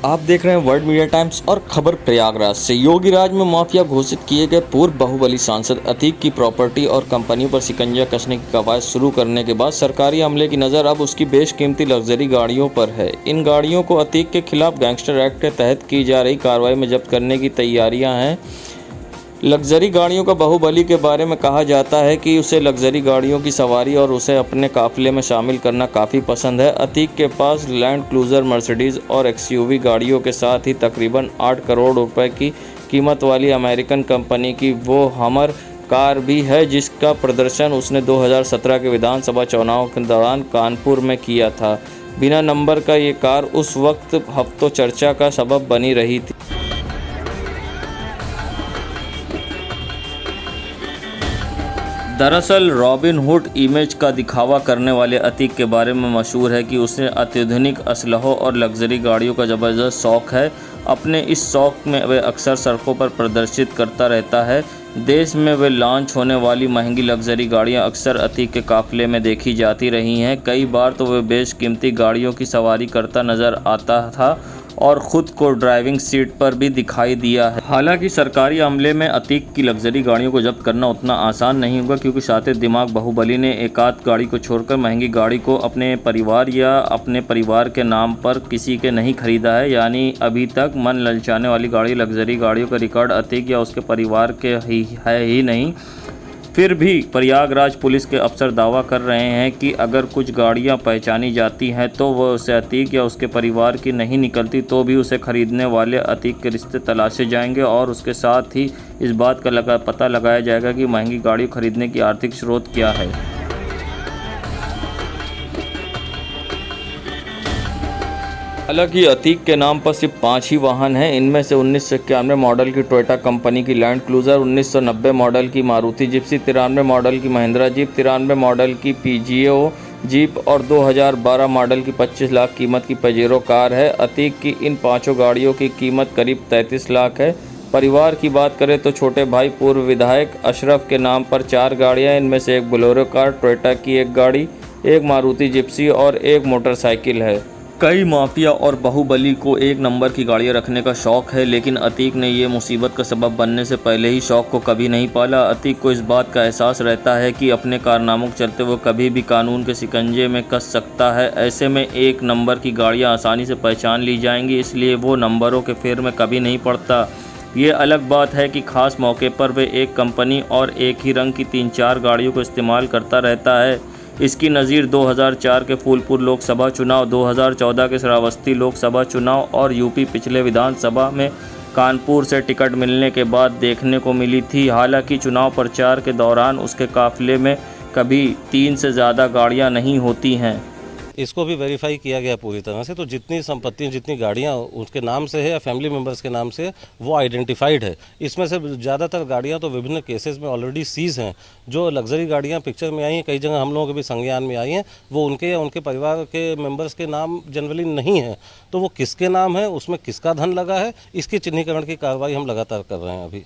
आप देख रहे हैं वर्ल्ड मीडिया टाइम्स और खबर प्रयागराज से। योगी राज में माफिया घोषित किए गए पूर्व बाहुबली सांसद अतीक की प्रॉपर्टी और कंपनियों पर शिकंजा कसने की कवायद शुरू करने के बाद सरकारी अमले की नज़र अब उसकी बेशकीमती लग्जरी गाड़ियों पर है। इन गाड़ियों को अतीक के खिलाफ गैंगस्टर एक्ट के तहत की जा रही कार्रवाई में जब्त करने की तैयारियां हैं। लग्जरी गाड़ियों का बाहुबली के बारे में कहा जाता है कि उसे लग्जरी गाड़ियों की सवारी और उसे अपने काफिले में शामिल करना काफ़ी पसंद है। अतीक के पास लैंड क्रूज़र, मर्सिडीज़ और एक्सयूवी गाड़ियों के साथ ही तकरीबन 8 करोड़ रुपए की कीमत वाली अमेरिकन कंपनी की वो हमर कार भी है, जिसका प्रदर्शन उसने 2017 के विधानसभा चुनाव के दौरान कानपुर में किया था। बिना नंबर का ये कार उस वक्त हफ्तों चर्चा का सबब बनी रही थी। दरअसल रॉबिन हुड इमेज का दिखावा करने वाले अतीक के बारे में मशहूर है कि उसे अत्याधुनिक असलहों और लग्जरी गाड़ियों का ज़बरदस्त शौक़ है। अपने इस शौक़ में वह अक्सर सड़कों पर प्रदर्शित करता रहता है। देश में वह लॉन्च होने वाली महंगी लग्जरी गाड़ियां अक्सर अतीक के काफ़िले में देखी जाती रही हैं। कई बार तो वह बेशकीमती गाड़ियों की सवारी करता नज़र आता था और ख़ुद को ड्राइविंग सीट पर भी दिखाई दिया है। हालांकि सरकारी अमले में अतीक की लग्जरी गाड़ियों को जब्त करना उतना आसान नहीं होगा, क्योंकि शातिर दिमाग बाहुबली ने एकाध गाड़ी को छोड़कर महंगी गाड़ी को अपने परिवार या अपने परिवार के नाम पर किसी के नहीं खरीदा है। यानी अभी तक मन ललचाने वाली गाड़ी, लग्जरी गाड़ियों का रिकॉर्ड अतीक या उसके परिवार के ही नहीं। फिर भी प्रयागराज पुलिस के अफसर दावा कर रहे हैं कि अगर कुछ गाड़ियां पहचानी जाती हैं तो वह उसे अतीक या उसके परिवार की नहीं निकलती, तो भी उसे खरीदने वाले अतीक के रिश्ते तलाशे जाएंगे और उसके साथ ही इस बात का पता लगाया जाएगा कि महंगी गाड़ी खरीदने की आर्थिक स्रोत क्या है। हालांकि अतीक के नाम पर सिर्फ 5 ही वाहन हैं। इनमें से 1991 मॉडल की टोयोटा कंपनी की लैंड क्रूज़र, 1990 मॉडल की मारुति जिप्सी, 93 मॉडल की महिंद्रा जीप, 93 मॉडल की पीजीओ जीप और 2012 मॉडल की 25 लाख कीमत की पजेरो कार है। अतीक की इन 5 गाड़ियों की कीमत करीब 33 लाख है। परिवार की बात करें तो छोटे भाई पूर्व विधायक अशरफ के नाम पर 4 गाड़ियाँ, इनमें से एक बोलेरो कार, टोयोटा की एक गाड़ी, एक मारुति जिप्सी और एक मोटरसाइकिल है। कई माफिया और बाहुबली को एक नंबर की गाड़ियां रखने का शौक़ है, लेकिन अतीक ने ये मुसीबत का सबब बनने से पहले ही शौक़ को कभी नहीं पाला। अतीक को इस बात का एहसास रहता है कि अपने कारनामों के चलते वो कभी भी कानून के शिकंजे में कस सकता है। ऐसे में एक नंबर की गाड़ियां आसानी से पहचान ली जाएंगी, इसलिए वो नंबरों के फेर में कभी नहीं पड़ता। ये अलग बात है कि ख़ास मौके पर वे एक कंपनी और एक ही रंग की 3-4 गाड़ियों को इस्तेमाल करता रहता है। इसकी नज़ीर 2004 के फूलपुर लोकसभा चुनाव, 2014 के श्रावस्ती लोकसभा चुनाव और यूपी पिछले विधानसभा में कानपुर से टिकट मिलने के बाद देखने को मिली थी। हालांकि चुनाव प्रचार के दौरान उसके काफिले में कभी 3 से ज़्यादा गाड़ियां नहीं होती हैं। इसको भी वेरीफाई किया गया पूरी तरह से, तो जितनी संपत्ति, जितनी गाड़ियां उसके नाम से है या फैमिली मेंबर्स के नाम से, वो आइडेंटिफाइड है। इसमें से ज़्यादातर गाड़ियां तो विभिन्न केसेस में ऑलरेडी सीज हैं। जो लग्जरी गाड़ियां पिक्चर में आई हैं, कई जगह हम लोगों के भी संज्ञान में आई हैं, वो उनके या उनके परिवार के मेंबर्स के नाम जनरली नहीं है। तो वो किसके नाम है, उसमें किसका धन लगा है, इसकी चिन्हीकरण की कार्रवाई हम लगातार कर रहे हैं। अभी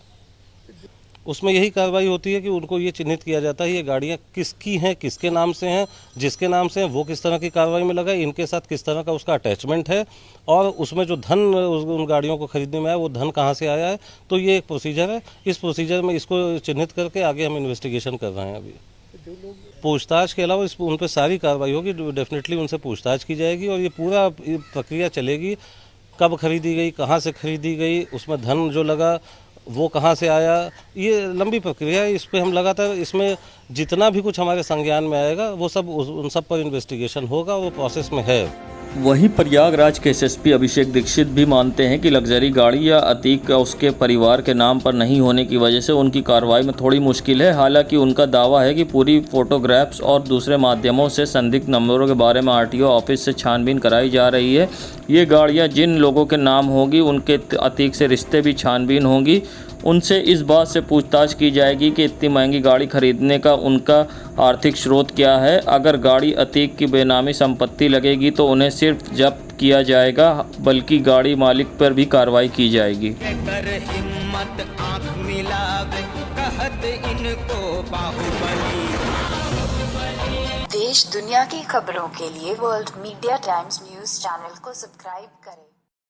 उसमें यही कार्रवाई होती है कि उनको ये चिन्हित किया जाता है ये गाड़ियाँ किसकी हैं, किसके नाम से हैं, जिसके नाम से हैं वो किस तरह की कार्रवाई में लगा है, इनके साथ किस तरह का उसका अटैचमेंट है और उसमें जो धन उन गाड़ियों को खरीदने में आया वो धन कहाँ से आया है। तो ये एक प्रोसीजर है। इस प्रोसीजर में इसको चिन्हित करके आगे हम इन्वेस्टिगेशन कर रहे हैं। अभी पूछताछ के अलावा उन पर सारी कार्रवाई होगी, डेफिनेटली उनसे पूछताछ की जाएगी और ये पूरा प्रक्रिया चलेगी। कब खरीदी गई, कहाँ से खरीदी गई, उसमें धन जो लगा वो कहाँ से आया, ये लंबी प्रक्रिया है। इस पर हम लगातार, इसमें जितना भी कुछ हमारे संज्ञान में आएगा वो सब उन सब पर इन्वेस्टिगेशन होगा, वो प्रोसेस में है। वहीं प्रयागराज के एसएसपी अभिषेक दीक्षित भी मानते हैं कि लग्जरी गाड़ी या अतीक का उसके परिवार के नाम पर नहीं होने की वजह से उनकी कार्रवाई में थोड़ी मुश्किल है। हालांकि उनका दावा है कि पूरी फोटोग्राफ्स और दूसरे माध्यमों से संदिग्ध नंबरों के बारे में आरटीओ ऑफिस से छानबीन कराई जा रही है। ये गाड़ियाँ जिन लोगों के नाम होगी उनके अतीक से रिश्ते भी छानबीन होंगी। उनसे इस बात से पूछताछ की जाएगी कि इतनी महंगी गाड़ी खरीदने का उनका आर्थिक स्रोत क्या है। अगर गाड़ी अतीक की बेनामी संपत्ति लगेगी तो उन्हें सिर्फ जब्त किया जाएगा, बल्कि गाड़ी मालिक पर भी कार्रवाई की जाएगी। देश दुनिया की खबरों के लिए world media times news channel को सब्सक्राइब करें।